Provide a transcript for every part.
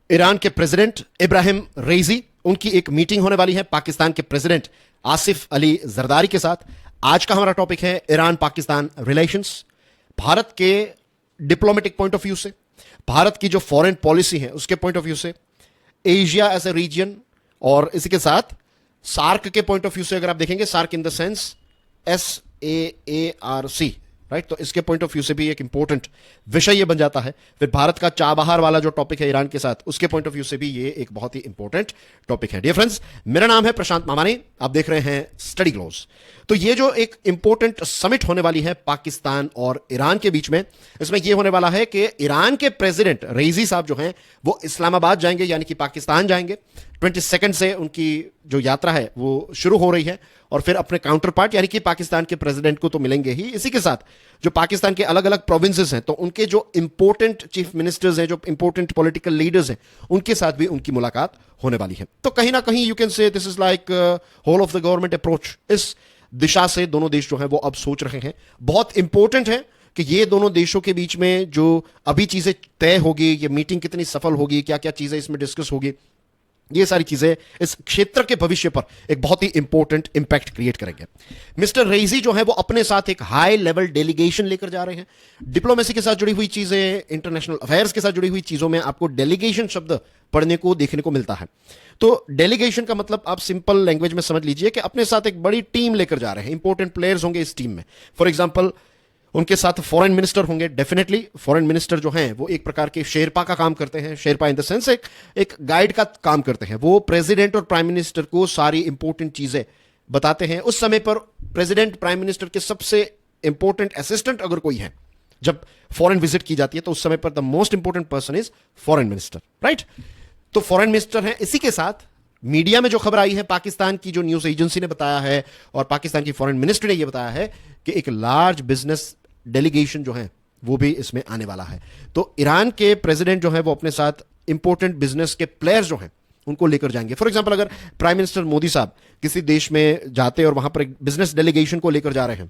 Iran के president Ibrahim रेजी, उनकी एक मीटिंग होने वाली है पाकिस्तान के प्रेसिडेंट आसिफ अली जरदारी के साथ। आज का हमारा टॉपिक है ईरान पाकिस्तान रिलेशंस। भारत के डिप्लोमेटिक पॉइंट ऑफ व्यू से, भारत की जो फॉरेन पॉलिसी है उसके पॉइंट ऑफ व्यू से, एशिया एज ए रीजन, और इसी के साथ सार्क के पॉइंट ऑफ व्यू से अगर आप देखेंगे, SAARC in the sense SAARC, right, तो इसके पॉइंट ऑफ व्यू से भी एक इंपॉर्टेंट विषय ये बन जाता है। फिर भारत का चाबहार वाला जो टॉपिक है ईरान के साथ, उसके पॉइंट ऑफ व्यू से भी ये एक बहुत ही इंपॉर्टेंट टॉपिक है। डियर फ्रेंड्स, मेरा नाम है प्रशांत मामानी, आप देख रहे हैं स्टडी ग्लोस। तो ये जो एक इंपॉर्टेंट समिट होने वाली है पाकिस्तान और ईरान के बीच में, इसमें यह होने वाला है कि ईरान के प्रेसिडेंट रेजी साहब जो हैं वो इस्लामाबाद जाएंगे, यानी कि पाकिस्तान जाएंगे। 22 से उनकी जो यात्रा है वो शुरू हो रही है, और फिर अपने काउंटर पार्ट यानी कि पाकिस्तान के प्रेसिडेंट को तो मिलेंगे ही। इसी के साथ जो पाकिस्तान के अलग अलग प्रोविंसेस हैं, तो उनके जो इंपॉर्टेंट चीफ मिनिस्टर्स हैं, जो इंपॉर्टेंट पॉलिटिकल लीडर्स हैं, उनके साथ भी उनकी मुलाकात होने वाली है। तो कहीं ना कहीं you can say this is like whole of the government approach. इस दिशा से दोनों देश जो हैं वो अब सोच रहे हैं। बहुत इंपॉर्टेंट है कि ये दोनों देशों के बीच में जो अभी चीजें तय होगी, ये मीटिंग कितनी सफल होगी, क्या क्या चीजें इसमें डिस्कस होगी, ये सारी चीजें इस क्षेत्र के भविष्य पर एक बहुत ही इंपॉर्टेंट इंपैक्ट क्रिएट करेंगे। मिस्टर रेजी जो है वो अपने साथ एक हाई लेवल डेलीगेशन लेकर जा रहे हैं। डिप्लोमेसी के साथ जुड़ी हुई चीजें, इंटरनेशनल अफेयर्स के साथ जुड़ी हुई चीजों में आपको डेलीगेशन शब्द पढ़ने को, देखने को मिलता है। तो डेलीगेशन का मतलब आप सिंपल लैंग्वेज में समझ लीजिए कि अपने साथ एक बड़ी टीम लेकर जा रहे हैं। इंपॉर्टेंट प्लेयर्स होंगे इस टीम में। फॉर एग्जाम्पल, उनके साथ फॉरेन मिनिस्टर होंगे। डेफिनेटली फॉरेन मिनिस्टर जो हैं वो एक प्रकार के शेरपा का काम करते हैं। शेरपा इन द सेंस एक गाइड का काम करते हैं। वो प्रेसिडेंट और प्राइम मिनिस्टर को सारी इंपॉर्टेंट चीजें बताते हैं। उस समय पर प्रेसिडेंट, प्राइम मिनिस्टर के सबसे इंपॉर्टेंट असिस्टेंट अगर कोई है, जब फॉरेन विजिट की जाती है, तो उस समय पर the most important person is foreign minister, right. तो फॉरेन मिनिस्टर है। इसी के साथ मीडिया में जो खबर आई है, पाकिस्तान की जो न्यूज एजेंसी ने बताया है और पाकिस्तान की फॉरेन मिनिस्ट्री ने यह बताया है कि एक लार्ज बिजनेस डेलीगेशन जो है वो भी इसमें आने वाला है। तो ईरान के प्रेसिडेंट जो है वो अपने साथ इंपॉर्टेंट बिजनेस के प्लेयर्स जो हैं उनको लेकर जाएंगे। फॉर एग्जांपल, अगर प्राइम मिनिस्टर मोदी साहब किसी देश में जाते और वहां पर एक बिजनेस डेलीगेशन को लेकर जा रहे हैं,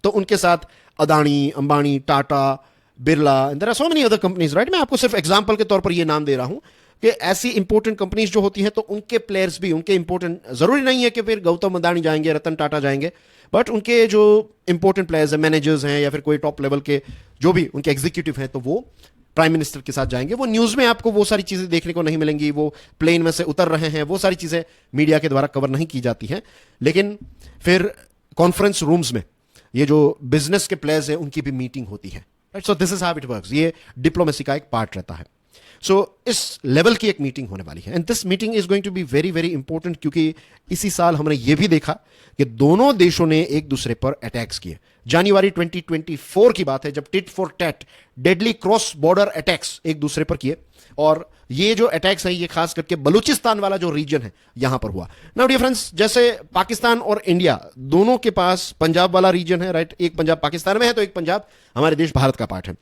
तो उनके साथ Adani, Ambani, Tata, Birla, there are so many other companies, right. मैं आपको सिर्फ एग्जांपल के तौर पर ये नाम दे रहा हूं कि ऐसी इंपॉर्टेंट कंपनीज जो होती हैं, तो उनके प्लेयर्स भी, उनके इंपॉर्टेंट, जरूरी नहीं है कि फिर गौतम अदानी जाएंगे, रतन टाटा जाएंगे, बट उनके जो इंपॉर्टेंट प्लेयर्स हैं, मैनेजर्स हैं, या फिर कोई टॉप लेवल के जो भी उनके एग्जीक्यूटिव हैं, तो वो प्राइम मिनिस्टर के साथ जाएंगे। वो न्यूज में आपको वो सारी चीजें देखने को नहीं मिलेंगी। वो प्लेन में से उतर रहे हैं, वो सारी चीजें मीडिया के द्वारा कवर नहीं की जाती हैं। लेकिन फिर कॉन्फ्रेंस रूम्स में ये जो बिजनेस के प्लेयर्स हैं उनकी भी मीटिंग होती है, right. So this is how it works. ये डिप्लोमेसी का एक पार्ट रहता है। सो इस लेवल की एक मीटिंग होने वाली है, and this meeting is going to be very very important, क्योंकि इसी साल हमने ये भी देखा कि दोनों देशों ने एक दूसरे पर अटैक्स किए। जनवरी 2024 की बात है, जब tit for tat, deadly cross border attacks एक दूसरे पर किए। और ये जो अटैक्स है ये खास करके बलूचिस्तान वाला जो रीजन है यहां पर हुआ। नाउ डियर फ्रेंड्स, जैसे पाकिस्तान और इंडिया दोनों के पास पंजाब वाला रीजन है, राइट। एक पंजाब पाकिस्तान में है, तो एक पंजाब हमारे देश भारत का पार्ट है।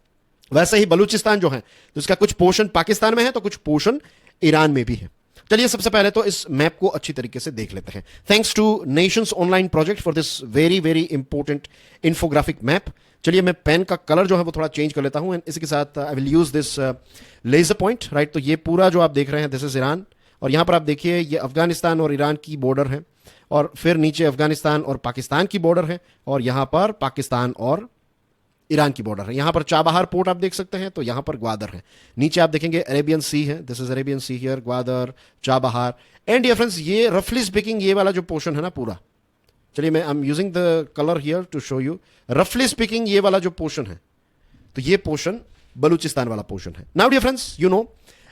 वैसे ही बलूचिस्तान जो है, तो इसका कुछ पोर्शन पाकिस्तान में है, तो कुछ पोर्शन ईरान में भी है। चलिए सबसे पहले तो इस मैप को अच्छी तरीके से देख लेते हैं। Thanks two nations online project for this very very important infographic map. चलिए मैं पेन का कलर जो है वो थोड़ा चेंज कर लेता हूं, एंड इसके साथ I will use this laser point, right. तो ये पूरा जो आप देख रहे हैं, दिस इज ईरान, और यहां पर आप देखिए ये अफगानिस्तान और ईरान की बॉर्डर है, और फिर नीचे अफगानिस्तान और पाकिस्तान की बॉर्डर है, और यहां पर पाकिस्तान और ईरान की बॉर्डर है। यहां पर चाबहार पोर्ट आप देख सकते हैं, तो यहां पर ग्वादर है। नीचे आप देखेंगे अरेबियन सी है, this is Arabian Sea here, Gwadar, Chabahar, and dear friends, ये रफली स्पीकिंग ये वाला जो पोर्शन है ना पूरा, चलिए मैं I am using the colour here to show you, रफली स्पीकिंग ये वाला जो पोर्शन है, तो ये पोर्शन बलूचिस्तान वाला पोर्शन है। Now dear friends, you know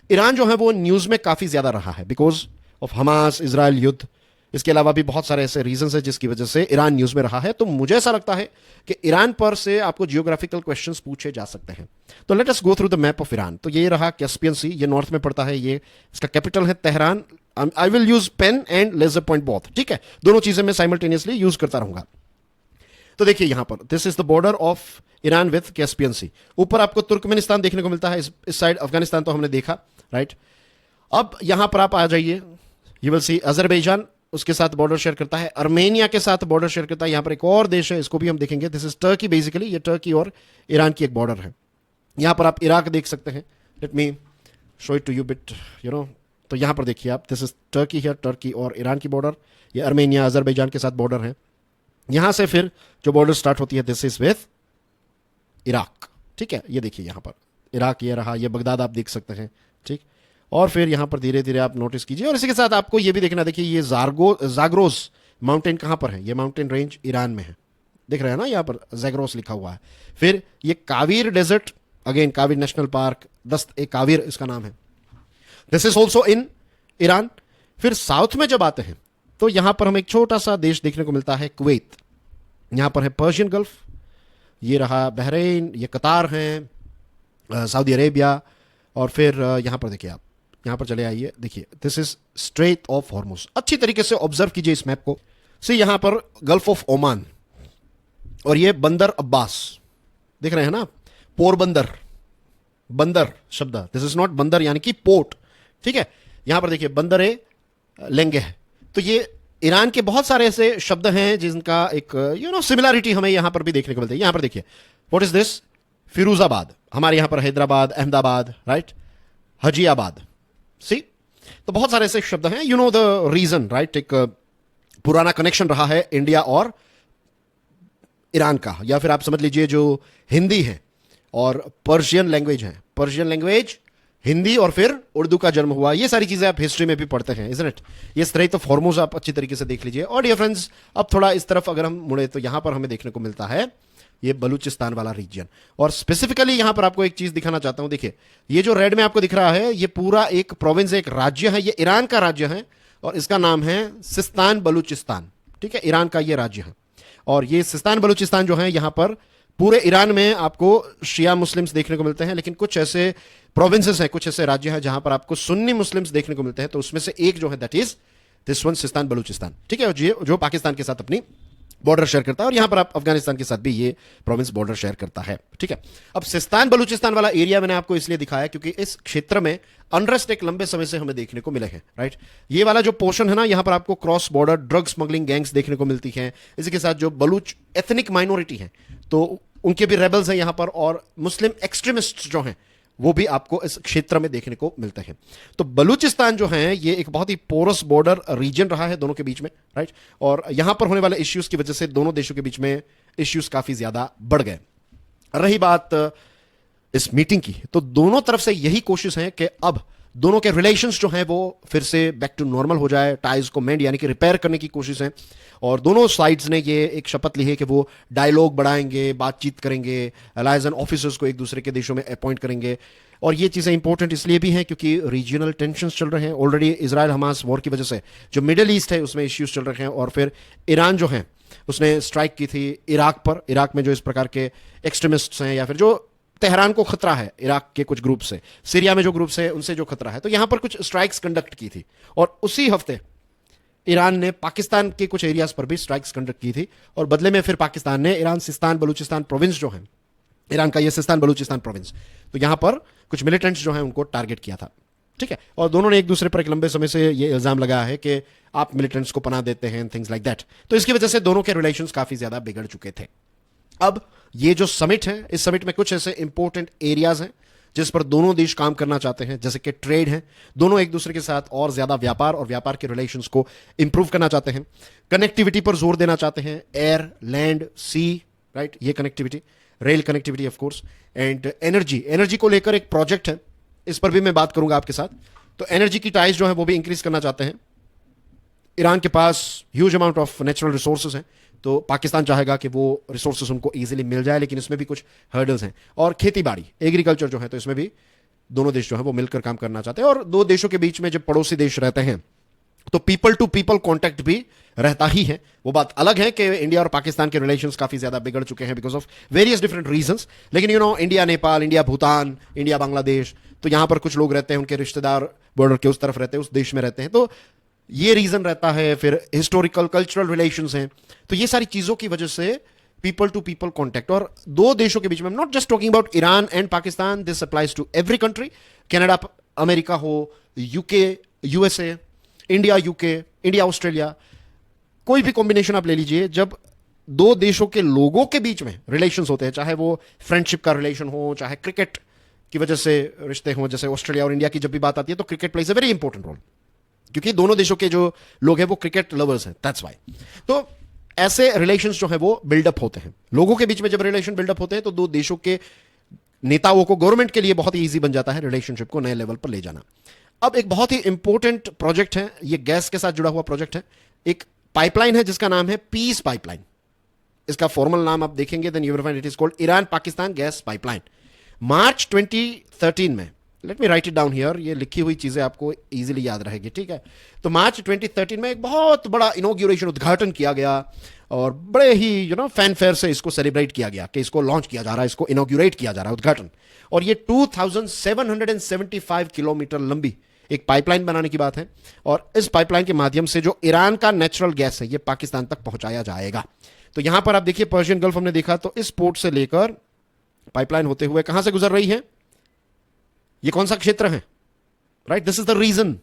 Iran जो है वो न्यूज में काफी ज्यादा रहा है बिकॉज ऑफ हमास इजराइल युद्ध। इसके अलावा भी बहुत सारे ऐसे रीजंस हैं जिसकी वजह से ईरान न्यूज में रहा है। तो मुझे ऐसा लगता है कि ईरान पर से आपको जियोग्राफिकल क्वेश्चंस पूछे जा सकते हैं। तो let us go through the map of Iran. तो ये रहा कैस्पियन सी, ये नॉर्थ में पड़ता है, ये इसका कैपिटल है Tehran. I will use pen and laser point both, ठीक है, दोनों चीजें मैं साइमल्टेनियसली यूज करता रहूंगा। तो देखिए यहां पर this is the border of Iran with Caspian Sea. ऊपर आपको तुर्कमेनिस्तान देखने को मिलता है, इस साइड अफगानिस्तान तो हमने देखा, राइट। अब यहां पर आप आ जाइए, यू विल सी अजरबैजान उसके साथ बॉर्डर शेयर करता है, अर्मेनिया के साथ बॉर्डर शेयर करता है। यहां पर एक और देश है, इसको भी हम देखेंगे, दिस इज टर्की। बेसिकली ये टर्की और ईरान की एक बॉर्डर है। यहां पर आप इराक देख सकते हैं। Let me show it to you bit, तो यहां पर देखिए आप, दिस इज टर्की है, टर्की और ईरान की बॉर्डर, ये अर्मेनिया अजरबैजान के साथ बॉर्डर है। यहां से फिर जो बॉर्डर स्टार्ट होती है दिस इज विथ इराक, ठीक है, ये देखिए यहां पर इराक ये रहा, ये बगदाद आप देख सकते हैं, ठीक। और फिर यहां पर धीरे धीरे आप नोटिस कीजिए, और इसी के साथ आपको ये भी देखना, देखिए ये जाग्रोस माउंटेन कहां पर है, ये माउंटेन रेंज ईरान में है, दिख रहा है ना, यहां पर जैग्रोस लिखा हुआ है। फिर ये कावीर डेजर्ट, अगेन कावीर नेशनल पार्क, दस्त ए कावीर इसका नाम है, this is also in Iran. फिर साउथ में जब आते हैं तो यहां पर हमें एक छोटा सा देश देखने को मिलता है, कुवैत, यहां पर है पर्शियन गल्फ, ये रहा बहरीन, ये कतार है, सऊदी अरेबिया, और फिर यहां पर देखिए आप, यहां पर चले आइए, देखिए this is straight of Hormuz, अच्छी तरीके से ऑब्जर्व कीजिए इस मैप को। सी यहां पर गल्फ ऑफ ओमान, और ये बंदर अब्बास दिख रहे हैं ना, पोरबंदर, बंदर शब्द, दिस इज नॉट बंदर यानी कि पोर्ट, ठीक है। यहां पर देखिए बंदर ए लेंगे है। तो ये ईरान के बहुत सारे ऐसे शब्द हैं जिनका एक सिमिलरिटी हमें यहां पर भी देखने को मिलती है। यहां पर देखिए व्हाट इज दिस, फिरोजाबाद, हमारे यहां पर हैदराबाद, अहमदाबाद, राइट, हजियाबाद, सी। तो बहुत सारे ऐसे शब्द हैं, द रीजन, राइट, एक पुराना कनेक्शन रहा है इंडिया और ईरान का, या फिर आप समझ लीजिए जो हिंदी है और पर्शियन लैंग्वेज है, पर्शियन लैंग्वेज, हिंदी और फिर उर्दू का जन्म हुआ, ये सारी चीजें आप हिस्ट्री में भी पढ़ते हैं, इजंट इट। ये स्ट्रेट ऑफ हॉर्मुज आप अच्छी तरीके से देख लीजिए। और डियर फ्रेंड्स, अब थोड़ा इस तरफ अगर हम मुड़े तो यहां पर हमें देखने को मिलता है ये बलूचिस्तान वाला रीजन, और स्पेसिफिकली यहां पर आपको एक चीज दिखाना चाहता हूं, देखिए ये जो रेड में आपको दिख रहा है, ये पूरा एक प्रोविंस, एक राज्य है, ये ईरान का राज्य है, और इसका नाम है सिस्तान बलूचिस्तान, ठीक है, ईरान का ये राज्य है। और ये सिस्तान बलूचिस्तान जो है, यहां पर पूरे ईरान में आपको शिया मुस्लिम्स देखने को मिलते हैं, लेकिन कुछ ऐसे प्रोविंसेस हैं, कुछ ऐसे राज्य हैं जहां पर आपको सुन्नी मुस्लिम्स देखने को मिलते हैं। तो उसमें से एक जो है that is this one, Sistan Balochistan, ठीक है, जो पाकिस्तान के साथ अपनी बॉर्डर शेयर करता है, और यहां पर आप अफगानिस्तान के साथ भी ये प्रोविंस बॉर्डर शेयर करता है, ठीक है। अब सिस्तान बलूचिस्तान वाला एरिया मैंने आपको इसलिए दिखाया क्योंकि इस क्षेत्र में अनरेस्ट एक लंबे समय से हमें देखने को मिले हैं, राइट। ये वाला जो पोर्शन है ना, यहां पर आपको cross border drug smuggling gangs देखने को मिलती हैं। इसी के साथ जो बलूच एथनिक माइनॉरिटी है, तो उनके भी रेबल्स हैं यहां पर, और मुस्लिम एक्सट्रीमिस्ट जो हैं वो भी आपको इस क्षेत्र में देखने को मिलते हैं। तो बलूचिस्तान जो है ये एक बहुत ही पोरस बॉर्डर रीजन रहा है दोनों के बीच में, राइट। और यहां पर होने वाले इश्यूज की वजह से दोनों देशों के बीच में इश्यूज काफी ज्यादा बढ़ गए। रही बात इस मीटिंग की, तो दोनों तरफ से यही कोशिश है कि अब दोनों के रिलेशंस जो हैं वो फिर से बैक टू नॉर्मल हो जाए, टाइज को मेंड यानी कि रिपेयर करने की कोशिश है। और दोनों साइड्स ने ये एक शपथ ली है कि वो डायलॉग बढ़ाएंगे, बातचीत करेंगे, लाइजन ऑफिसर्स को एक दूसरे के देशों में अपॉइंट करेंगे। और ये चीज़ें इंपॉर्टेंट इसलिए भी हैं क्योंकि रीजनल टेंशंस चल रहे हैं ऑलरेडी, इजराइल हमास वॉर की वजह से जो मिडिल ईस्ट है उसमें इश्यूज चल रहे हैं। और फिर ईरान जो है उसने स्ट्राइक की थी इराक पर, इराक में जो इस प्रकार के एक्सट्रीमिस्ट्स हैं या फिर जो तेहरान को खतरा है इराक के कुछ ग्रुप से, सीरिया में जो ग्रुप्स है उनसे जो खतरा है, तो यहां पर कुछ स्ट्राइक्स कंडक्ट की थी। और उसी हफ्ते ईरान ने पाकिस्तान के कुछ एरियाज पर भी स्ट्राइक्स कंडक्ट की थी, और बदले में फिर पाकिस्तान ने ईरान सिस्तान बलूचिस्तान प्रोविंस जो है ईरान का, ये सिस्तान बलूचिस्तान प्रोविंस, तो यहां पर कुछ मिलिटेंट्स जो है उनको टारगेट किया था, ठीक है। और दोनों ने एक दूसरे पर एक लंबे समय से ये इल्जाम लगाया है कि आप मिलिटेंट्स को पनाह देते हैं, थिंग्स लाइक दैट। तो इसकी वजह से दोनों के रिलेशंस काफी ज्यादा बिगड़ चुके थे। अब ये जो समिट है, इस समिट में कुछ ऐसे इंपॉर्टेंट एरियाज हैं जिस पर दोनों देश काम करना चाहते हैं, जैसे कि ट्रेड है, दोनों एक दूसरे के साथ और ज्यादा व्यापार और व्यापार के रिलेशंस को इंप्रूव करना चाहते हैं। कनेक्टिविटी पर जोर देना चाहते हैं, एयर, लैंड, सी, राइट, ये connectivity, rail connectivity of course, and energy, energy को लेकर एक प्रोजेक्ट है, इस पर भी मैं बात करूंगा आपके साथ। तो एनर्जी की टाइज जो है वो भी इंक्रीज करना चाहते हैं। ईरान के पास huge amount of natural resources हैं, तो पाकिस्तान चाहेगा कि वो रिसोर्सेज उनको इजीली मिल जाए, लेकिन इसमें भी कुछ हर्डल्स हैं। और खेती बाड़ी, एग्रीकल्चर जो है, तो इसमें भी दोनों देश जो है वो मिलकर काम करना चाहते हैं। और दो देशों के बीच में जब पड़ोसी देश रहते हैं तो पीपल टू पीपल कांटेक्ट भी रहता ही है। वो बात अलग है कि इंडिया और पाकिस्तान के रिलेशंस काफी ज्यादा बिगड़ चुके हैं because of various different reasons, लेकिन India Nepal, India Bhutan, India Bangladesh, तो यहां पर कुछ लोग रहते हैं, उनके रिश्तेदार बॉर्डर के उस तरफ रहते हैं, उस देश में रहते हैं, तो ये रीजन रहता है। फिर हिस्टोरिकल कल्चरल रिलेशंस हैं, तो ये सारी चीजों की वजह से पीपल टू पीपल कॉन्टैक्ट। और दो देशों के बीच में, not just talking about Iran and Pakistan, this applies to every country, Canada, America हो, UK, USA, India, UK, India, Australia, कोई भी कॉम्बिनेशन आप ले लीजिए। जब दो देशों के लोगों के बीच में रिलेशंस होते हैं, चाहे वो फ्रेंडशिप का रिलेशन हो, चाहे क्रिकेट की वजह से रिश्ते हों, जैसे ऑस्ट्रेलिया और इंडिया की जब भी बात आती है तो cricket plays a very important role, क्योंकि दोनों देशों के जो लोग हैं वो क्रिकेट लवर्स हैं, दैट्स वाई। तो ऐसे रिलेशंस जो है वो बिल्डअप होते हैं, लोगों के बीच में जब रिलेशन बिल्डअप होते हैं तो दो देशों के नेताओं को, गवर्नमेंट के लिए बहुत ही ईजी बन जाता है रिलेशनशिप को नए लेवल पर ले जाना। अब एक बहुत ही इंपॉर्टेंट प्रोजेक्ट है, ये गैस के साथ जुड़ा हुआ प्रोजेक्ट है, एक पाइपलाइन है जिसका नाम है पीस पाइपलाइन। इसका फॉर्मल नाम आप देखेंगे then you will find it is called Iran Pakistan gas pipeline. मार्च 2013 में, let me write it down here, ये लिखी हुई चीजें आपको इजीली याद रहेगी, ठीक है। तो मार्च 2013 में एक बहुत बड़ा इनॉग्रेशन, उद्घाटन किया गया और बड़े ही फैनफेयर से इसको सेलिब्रेट किया गया कि इसको लॉन्च किया जा रहा है, इसको इनॉग्रेट किया जा रहा है, उद्घाटन। और ये 2775 किलोमीटर लंबी एक पाइपलाइन बनाने की बात है, और इस पाइपलाइन के माध्यम से जो ईरान का नेचुरल गैस है ये पाकिस्तान तक पहुंचाया जाएगा। तो यहां पर आप देखिए पर्शियन गल्फ हमने देखा, तो इस पोर्ट से लेकर पाइपलाइन होते हुए कहां से गुजर रही है, ये कौन सा क्षेत्र है, right, this is the region.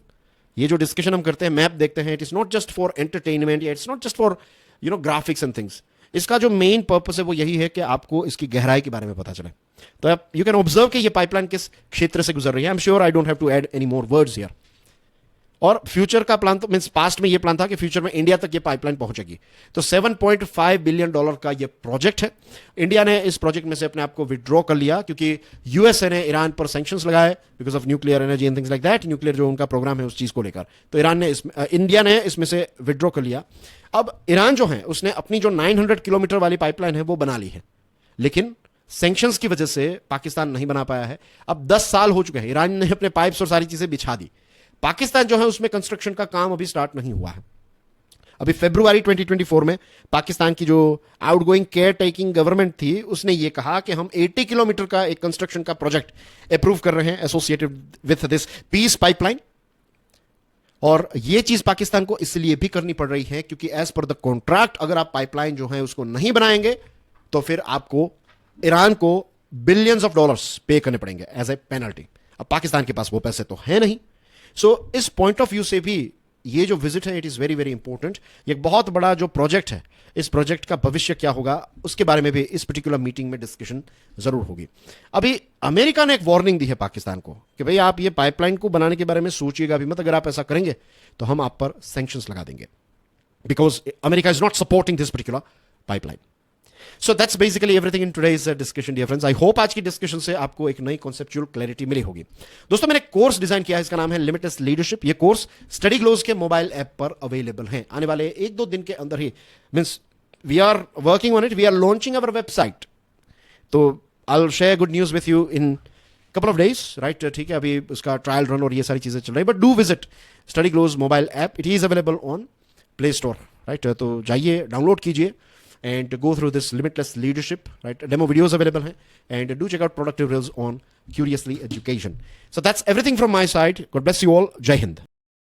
ये जो डिस्कशन हम करते हैं, मैप देखते हैं, it is not just for entertainment, it's not just for graphics and things. इसका जो मेन पर्पस है वो यही है कि आपको इसकी गहराई के बारे में पता चले। तो आप यू कैन ऑब्जर्व कि ये पाइपलाइन किस क्षेत्र से गुजर रही है। I am sure I don't have to add any more words here. और फ्यूचर का प्लान तो मींस पास्ट में ये प्लान था कि फ्यूचर में इंडिया तक ये पाइपलाइन पहुंचेगी। तो $7.5 बिलियन का ये प्रोजेक्ट है। इंडिया ने इस प्रोजेक्ट में से अपने आप को विड्रॉ कर लिया क्योंकि यूएसए ने ईरान पर सैंक्शंस लगाए because of nuclear energy and things like that, nuclear जो उनका प्रोग्राम है उस चीज को लेकर। तो इंडिया ने इसमें से विड्रॉ कर लिया। अब ईरान जो है उसने अपनी जो 900 किलोमीटर वाली पाइपलाइन है वो बना ली है, लेकिन सैंक्शंस की वजह से पाकिस्तान नहीं बना पाया है। अब 10 साल हो चुके हैं, ईरान ने अपने पाइप्स और सारी चीजें बिछा दी। पाकिस्तान जो है उसमें कंस्ट्रक्शन का काम अभी स्टार्ट नहीं हुआ है। अभी फरवरी 2024 में पाकिस्तान की जो आउटगोइंग केयर टेकिंग गवर्नमेंट थी उसने ये कहा कि हम 80 किलोमीटर का एक कंस्ट्रक्शन का प्रोजेक्ट अप्रूव कर रहे हैं associated with this piece pipeline. और ये चीज पाकिस्तान को इसलिए भी करनी पड़ रही है क्योंकि एज पर द कॉन्ट्रैक्ट अगर आप पाइपलाइन जो है उसको नहीं बनाएंगे तो फिर आपको ईरान को बिलियंस ऑफ डॉलर्स पे करने पड़ेंगे एज ए पेनल्टी। अब पाकिस्तान के पास वो पैसे तो है नहीं। सो इस पॉइंट ऑफ व्यू से भी ये जो विजिट है it is very very important. ये एक बहुत बड़ा जो प्रोजेक्ट है, इस प्रोजेक्ट का भविष्य क्या होगा उसके बारे में भी इस पर्टिकुलर मीटिंग में डिस्कशन जरूर होगी। अभी अमेरिका ने एक वार्निंग दी है पाकिस्तान को कि भाई आप ये पाइपलाइन को बनाने के बारे में सोचिएगा भी मत, अगर आप ऐसा करेंगे तो हम आप पर सैंक्शंस लगा देंगे because America is not supporting this particular pipeline. So that's basically everything in today's discussion dear friends. I hope आज की डिस्कशन से आपको एक नई कॉन्सेप्चुअल क्लैरिटी मिली होगी। दोस्तों मैंने कोर्स डिजाइन किया है, इसका नाम है लिमिटलेस लीडरशिप। ये कोर्स स्टडी ग्लोज के मोबाइल ऐप पर अवेलेबल है। आने वाले 1-2 दिन के अंदर ही, means we are working on it, we are launching our website. तो I will share good news with you in couple of days, right, ठीक है। अभी उसका ट्रायल रन और ये सारी चीजें चल रही है, but do visit study glows mobile app, it is available on play store, right. तो जाइए डाउनलोड कीजिए and go through this limitless leadership, right? Demo videos available hain, and do check out productive reels on Curiously Education. So that's everything from my side. God bless you all. Jai Hind.